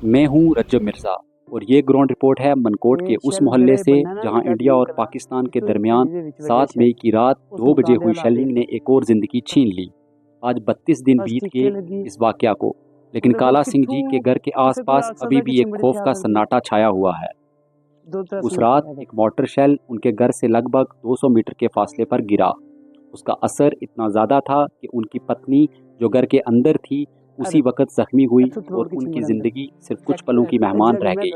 मैं हूं रज्जब मिर्ज़ा और ये ग्राउंड रिपोर्ट है मनकोट के उस मोहल्ले से जहां इंडिया और पाकिस्तान के दरमियान 7 मई की रात 2 बजे हुई शेलिंग ने एक और ज़िंदगी छीन ली। आज 32 दिन बीत गए इस वाक़या को, लेकिन काला सिंह जी के घर के आसपास अभी भी एक खौफ का सन्नाटा छाया हुआ है। उस रात एक मोटर शेल उनके घर से लगभग 200 मीटर के फासले पर गिरा। उसका असर इतना ज़्यादा था कि उनकी पत्नी जो घर के अंदर थी उसी वक्त जख्मी हुई और उनकी ज़िंदगी सिर्फ कुछ पलों की मेहमान रह गई।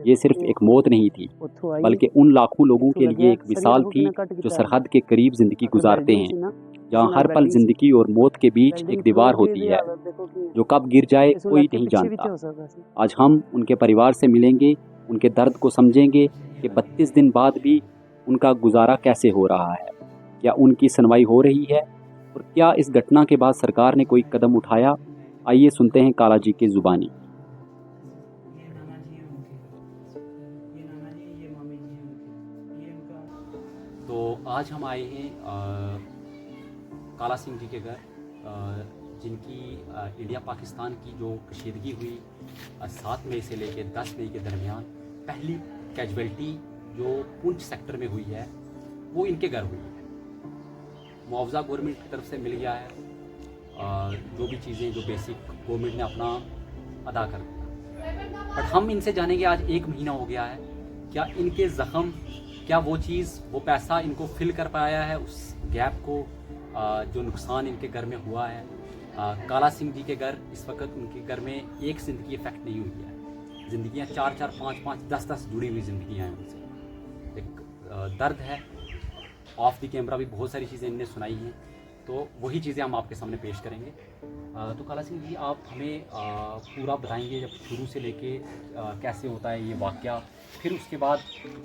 ये सिर्फ एक मौत नहीं थी, बल्कि उन लाखों लोगों के लिए एक मिसाल थी जो सरहद के करीब ज़िंदगी गुजारते हैं, जहाँ हर पल ज़िंदगी और मौत के बीच एक दीवार होती है जो कब गिर जाए कोई नहीं जानता। आज हम उनके परिवार से मिलेंगे, उनके दर्द को समझेंगे कि 32 दिन बाद भी उनका गुजारा कैसे हो रहा है, क्या उनकी सुनवाई हो रही है और क्या इस घटना के बाद सरकार ने कोई कदम उठाया। आइए सुनते हैं काला जी की ज़ुबानी। तो आज हम आए हैं काला सिंह जी के घर, जिनकी इंडिया पाकिस्तान की जो कशीदगी हुई 7 मई से लेकर 10 मई के दरमियान पहली कैजुअल्टी जो पुंछ सेक्टर में हुई है वो इनके घर हुई है। मुआवजा गवर्नमेंट की तरफ से मिल गया है, जो भी चीज़ें जो बेसिक गवर्नमेंट ने अपना अदा कर दिया। बट हम इनसे जानेंगे, आज 1 महीना हो गया है, क्या इनके ज़ख़म, क्या वो चीज़, वो पैसा इनको फिल कर पाया है उस गैप को जो नुकसान इनके घर में हुआ है। काला सिंह जी के घर इस वक्त उनके घर में एक ज़िंदगी इफेक्ट नहीं हुई है, ज़िंदगियाँ 4-4, 5-5, 10-10 जुड़ी हुई ज़िंदगियाँ हैं उनसे। एक दर्द है, ऑफ द कैमरा भी बहुत सारी चीज़ें इनने सुनाई हैं, तो वही चीज़ें हम आपके सामने पेश करेंगे। तो काला सिंह जी, आप हमें पूरा बताएंगे जब शुरू से लेके कैसे होता है ये वाक़या, फिर उसके बाद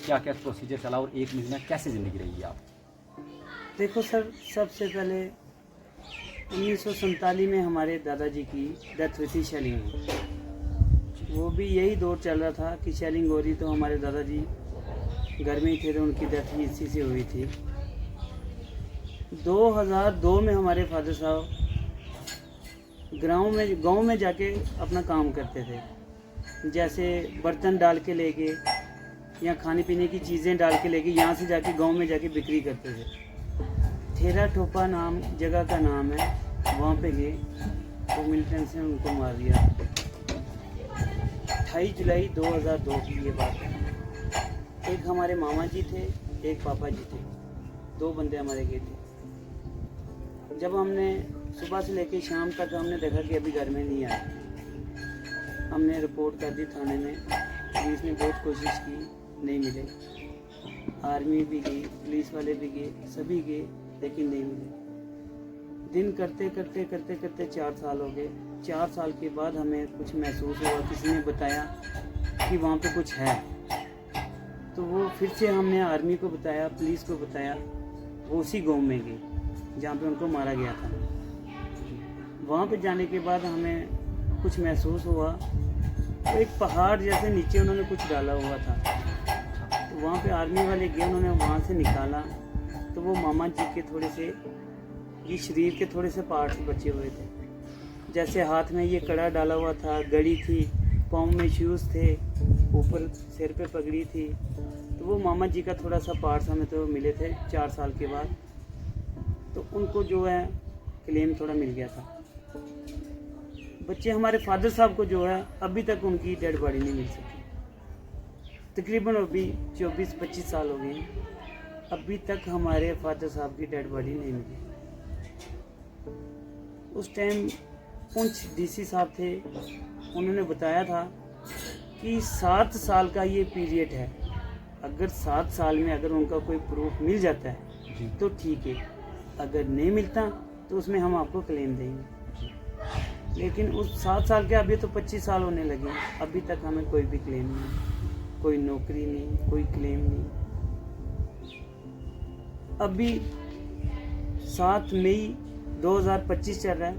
क्या क्या प्रोसीजर चला और 1 महीना कैसे ज़िंदगी रही आप। देखो सर, सबसे पहले 1947 में हमारे दादाजी की डेथ हुई थी शेलिंग में। वो भी यही दौर चल रहा था कि शेलिंग हो रही, तो हमारे दादाजी घर में ही थे, तो उनकी डेथ भी इसी से हुई थी। 2002 में हमारे फादर साहब गांव में जाके अपना काम करते थे, जैसे बर्तन डाल के लेके या खाने पीने की चीज़ें डाल के लेके यहाँ से जाके गांव में जाके बिक्री करते थे। ठेरा ठोपा नाम जगह का नाम है, वहाँ पे गए तो मिलिटेंट्स ने उनको मार दिया। 28 जुलाई 2002 की ये बात है। एक हमारे मामा जी थे, एक पापा जी थे, 2 बंदे हमारे गए थे। जब हमने सुबह से लेकर शाम तक हमने देखा कि अभी घर में नहीं आया, हमने रिपोर्ट कर दी थाने में। पुलिस ने बहुत कोशिश की, नहीं मिले। आर्मी भी गई, पुलिस वाले भी गए, सभी गए, लेकिन नहीं मिले। दिन करते करते करते करते 4 साल हो गए। 4 साल के बाद हमें कुछ महसूस हुआ, किसी ने बताया कि वहाँ पे कुछ है। तो वो फिर से हमने आर्मी को बताया, पुलिस को बताया। वो उसी गांव में गई जहाँ पे उनको मारा गया था। वहाँ पे जाने के बाद हमें कुछ महसूस हुआ, तो एक पहाड़ जैसे नीचे उन्होंने कुछ डाला हुआ था। तो वहाँ पे आर्मी वाले गए, उन्होंने वहाँ से निकाला, तो वो मामा जी के थोड़े से ये शरीर के थोड़े से पार्ट्स बचे हुए थे। जैसे हाथ में ये कड़ा डाला हुआ था, घड़ी थी, पाँव में शूज़ थे, ऊपर सिर पे पगड़ी थी। तो वो मामा जी का थोड़ा सा पार्ट्स हमें तो मिले थे 4 साल के बाद। तो उनको जो है क्लेम थोड़ा मिल गया था। बच्चे हमारे फादर साहब को जो है अभी तक उनकी डेड बॉडी नहीं मिल सकी। तकरीबन अभी 24-25 साल हो गए, अभी तक हमारे फादर साहब की डेड बॉडी नहीं मिली। उस टाइम पुंछ डीसी साहब थे, उन्होंने बताया था कि 7 साल का ये पीरियड है। अगर 7 साल में अगर उनका कोई प्रूफ मिल जाता है तो ठीक है, अगर नहीं मिलता तो उसमें हम आपको क्लेम देंगे। लेकिन उस 7 साल के अभी तो 25 साल होने लगे, अभी तक हमें कोई भी क्लेम नहीं, कोई नौकरी नहीं, कोई क्लेम नहीं। अभी 7 मई 2025 चल रहा है।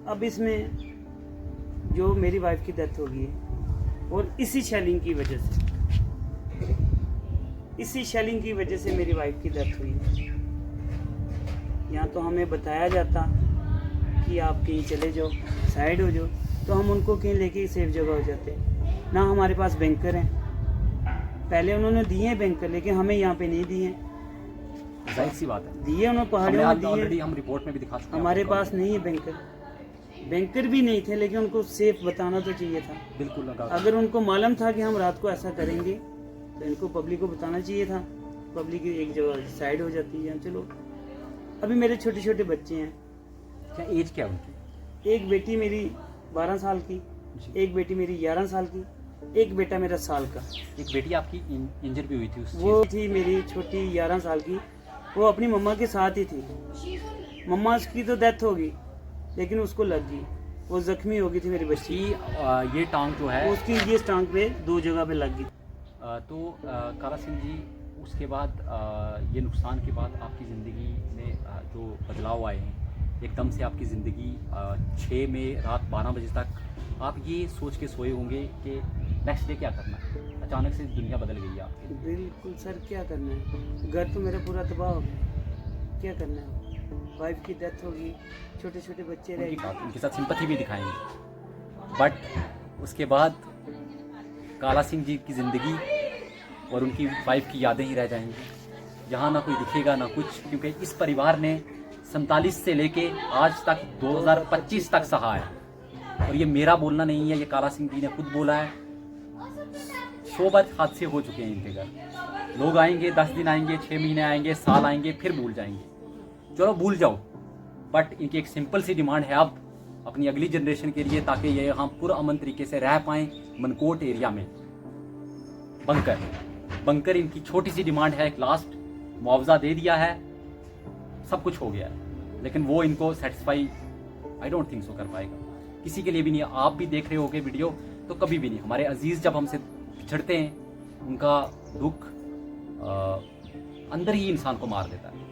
अब इसमें जो मेरी वाइफ की डेथ हो गई है, और इसी शेलिंग की वजह से, इसी शेलिंग की वजह से मेरी वाइफ की डेथ हुई है। यहाँ तो हमें बताया जाता कि आप कहीं चले जाओ, साइड हो जाओ, तो हम उनको कहीं लेके सेफ जगह हो जाते। ना हमारे पास बैंकर हैं, पहले उन्होंने दिए हैं बैंकर, लेकिन हमें यहाँ पे नहीं दिए। जाहिर सी बात है, दिए उन्होंने पहाड़ियों में ऑलरेडी दिए, हम रिपोर्ट में भी दिखा चुके हैं हमारे आपको पास नहीं है बैंकर। बैंकर भी नहीं थे, लेकिन उनको सेफ बताना तो चाहिए था। बिल्कुल लगा। अगर उनको मालूम था कि हम रात को ऐसा करेंगे तो इनको पब्लिक को बताना चाहिए था। पब्लिक एक जगह साइड हो जाती है। चलो, अभी मेरे छोटे छोटे बच्चे हैं। क्या एज क्या है उनकी? एक बेटी मेरी 12 साल की, एक बेटी मेरी 11 साल की, एक बेटा मेरा साल का। एक बेटी आपकी इंजर भी हुई थी उस वो थी मेरी छोटी 11 साल की, वो अपनी मम्मा के साथ ही थी। मम्मा उसकी तो डेथ हो गई, लेकिन उसको लग गई, वो जख्मी हो गई थी मेरी बच्ची। उसकी ये टांग जो है उसकी ये टांग पे 2 जगह पे लग गई। तो काला सिंह जी, उसके बाद ये नुकसान के बाद आपकी ज़िंदगी में जो बदलाव आए हैं, एकदम से आपकी ज़िंदगी 6 में रात 12 बजे तक आप ये सोच के सोए होंगे कि नेक्स्ट डे क्या करना है। अचानक से दुनिया बदल गई है आपकी। बिल्कुल सर, क्या करना है? घर तो मेरा पूरा तबाह हो गया, क्या करना है? वाइफ की डेथ होगी, छोटे छोटे बच्चे रह गए। उनके साथ सिंपैथी भी दिखाएंगे, बट उसके बाद काला सिंह जी की ज़िंदगी और उनकी वाइफ की यादें ही रह जाएंगी। यहाँ ना कोई दिखेगा ना कुछ, क्योंकि इस परिवार ने 47 से लेके आज तक 2025 तक सहा है। और ये मेरा बोलना नहीं है, ये काला सिंह जी ने खुद बोला है। 100 बार हादसे हो चुके हैं इनके घर। लोग आएंगे, 10 दिन आएंगे, 6 महीने आएंगे, साल आएंगे, फिर भूल जाएंगे। चलो भूल जाओ, बट इनकी एक सिंपल सी डिमांड है अब अपनी अगली जनरेशन के लिए, ताकि ये यहाँ पुरअमन तरीके से रह पाएँ मनकोट एरिया में। बंकर इनकी छोटी सी डिमांड है। एक लास्ट मुआवजा दे दिया है, सब कुछ हो गया है, लेकिन वो इनको satisfy I don't think so कर पाएगा, किसी के लिए भी नहीं। आप भी देख रहे होगे वीडियो, तो कभी भी नहीं। हमारे अजीज जब हमसे पिछड़ते हैं, उनका दुख अंदर ही इंसान को मार देता है।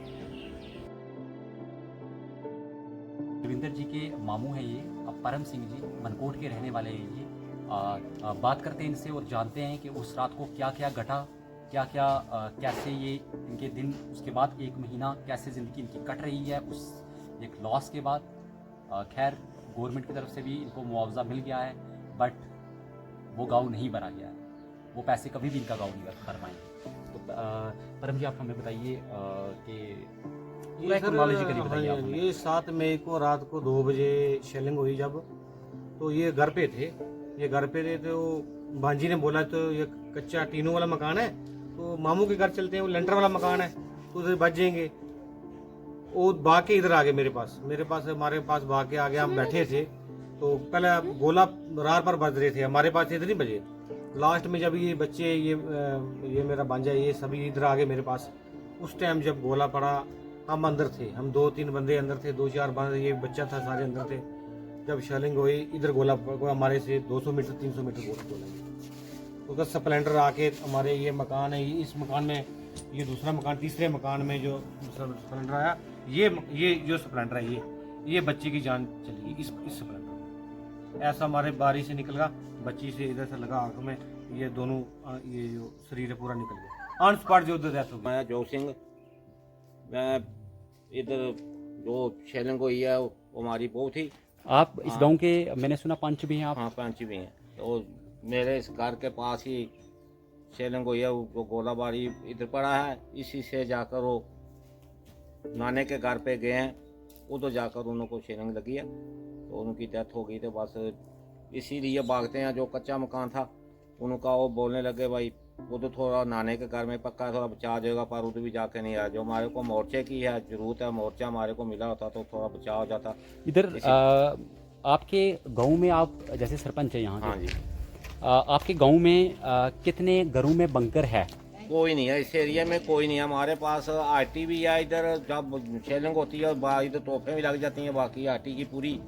रविंदर जी के मामू हैं ये, परम सिंह जी, मनकोट के रहने वाले हैं ये। बात करते हैं इनसे और जानते हैं कि उस रात को क्या क्या घटा, क्या क्या कैसे ये इनके दिन, उसके बाद 1 महीना कैसे ज़िंदगी इनकी कट रही है उस एक लॉस के बाद। खैर, गवर्नमेंट की तरफ से भी इनको मुआवजा मिल गया है, बट वो गाँव नहीं भरा गया है। वो पैसे कभी भी इनका गाँव नहीं भर पाएंगे। तो परम जी, आप हमें बताइए कि ये टेक्नोलॉजी के लिए बताइए आप सर, हमें। ये 7 मई को रात को 2 बजे शेलिंग हुई जब, तो ये घर पे थे। ये घर पे थे तो भांजी ने बोला तो ये कच्चा टीनों वाला मकान है, तो मामू के घर चलते हैं, वो लेंटर वाला मकान है, तो उधर बच जाएंगे। वो भाग के इधर आ गए मेरे पास हमारे पास भाग के आ गए। हम बैठे थे तो पहले गोला रार पर बज रहे थे, हमारे पास इधर नहीं बजे। लास्ट में जब ये बच्चे ये मेरा भांजा ये सभी इधर आ गए मेरे पास, उस टाइम जब गोला पड़ा हम अंदर थे, हम 2-3 बंदे अंदर थे, 2-4 बंदे, ये बच्चा था, सारे अंदर थे। जब शेलिंग हुई इधर गोला हमारे से 200 मीटर 300 मीटर गोला, उधर स्प्लेंडर आके हमारे ये मकान है, इस मकान में, ये दूसरा मकान, तीसरे मकान में जो स्प्लेंडर आया, ये जो स्प्लेंडर है ये बच्चे की जान चली गई इस स्प्लेंडर। ऐसा हमारे बारी से निकल गया, बच्ची से इधर से लगा आंख में, ये दोनों ये जो शरीर है पूरा निकल गया ऑन स्पॉट जो उधर डेथ हो गई। मैं जो सिंह, मैं इधर जो शेलिंग हुई है वो हमारी बहू थी। आप इस गांव के, मैंने सुना, पंच भी हैं आप? हाँ, पंच भी हैं। तो मेरे इस घर के पास ही शेलिंग हुई है, वो गोलाबारी इधर पड़ा है। इसी से जाकर वो नाने के घर पे गए हैं, उधर जाकर उनको शेलिंग लगी है, तो उनकी डेथ हो गई। तो बस इसीलिए भागते हैं। जो कच्चा मकान था उनका वो बोलने लगे भाई उधर थोड़ा नाने के घर में पक्का थोड़ा बचा जाएगा, पर उधर भी जाके नहीं आया। जो हमारे को मोर्चे की है जरूरत है, मोर्चा हमारे को मिला होता तो थोड़ा बचाव हो जाता। इधर आपके गांव में, आप जैसे सरपंच है यहाँ के, हाँ जी, आपके गांव में कितने घरों में बंकर है? कोई नहीं है इस एरिया में, कोई नहीं है। हमारे पास आरटी भी है, इधर जब शेलिंग होती है इधर तोहफे भी लग जाती हैं। बाकी आरटी की पूरी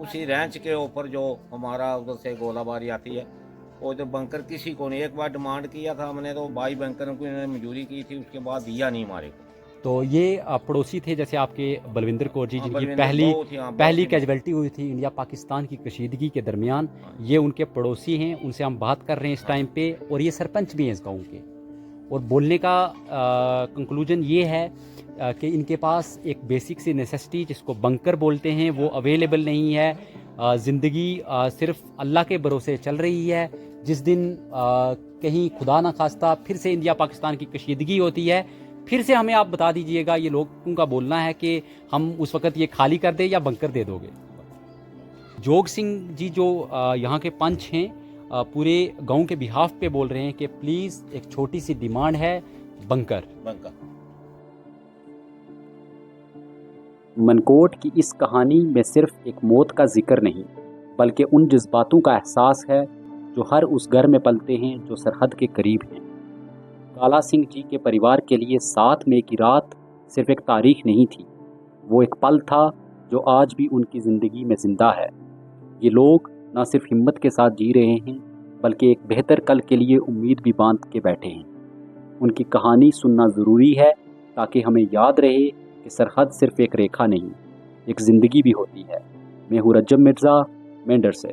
उसी रेंच के ऊपर जो हमारा उधर से गोलाबारी आती है, और जो बंकर किसी को नहीं। एक बार डिमांड किया था हमने, तो 22 बंकरों को इन्होंने मंजूरी की थी, उसके बाद दिया नहीं हमारे को। तो ये पड़ोसी थे जैसे आपके बलविंदर कौर जी, जिनकी बलविंदर बहुत ही, हाँ, पहली बहुत ही। कैजुअलिटी हुई थी इंडिया पाकिस्तान की कशीदगी के दरमियान। ये उनके पड़ोसी हैं, उनसे हम बात कर रहे हैं इस टाइम पे, और ये सरपंच भी हैं इस गांव के। और बोलने का कंक्लूजन ये है कि इनके पास एक बेसिक सी नेसेसिटी जिसको बंकर बोलते हैं वो अवेलेबल नहीं है। ज़िंदगी सिर्फ अल्लाह के भरोसे चल रही है। जिस दिन कहीं खुदा ना खास्ता फिर से इंडिया पाकिस्तान की कशीदगी होती है, फिर से हमें आप बता दीजिएगा, ये लोगों का बोलना है कि हम उस वक़्त ये खाली कर दें या बंकर दे दोगे। जोग सिंह जी जो यहाँ के पंच हैं, पूरे गांव के बिहाफ पे बोल रहे हैं कि प्लीज़ एक छोटी सी डिमांड है, बंकर। मनकोट की इस कहानी में सिर्फ एक मौत का जिक्र नहीं, बल्कि उन जज्बातों का एहसास है जो हर उस घर में पलते हैं जो सरहद के करीब हैं। काला सिंह जी के परिवार के लिए 7 मई की रात सिर्फ एक तारीख नहीं थी, वो एक पल था जो आज भी उनकी ज़िंदगी में ज़िंदा है। ये लोग न सिर्फ हिम्मत के साथ जी रहे हैं, बल्कि एक बेहतर कल के लिए उम्मीद भी बांध के बैठे हैं। उनकी कहानी सुनना ज़रूरी है ताकि हमें याद रहे कि सरहद सिर्फ एक रेखा नहीं, एक ज़िंदगी भी होती है। मैं हूँ रज्जब मिर्ज़ा, मेंढर से।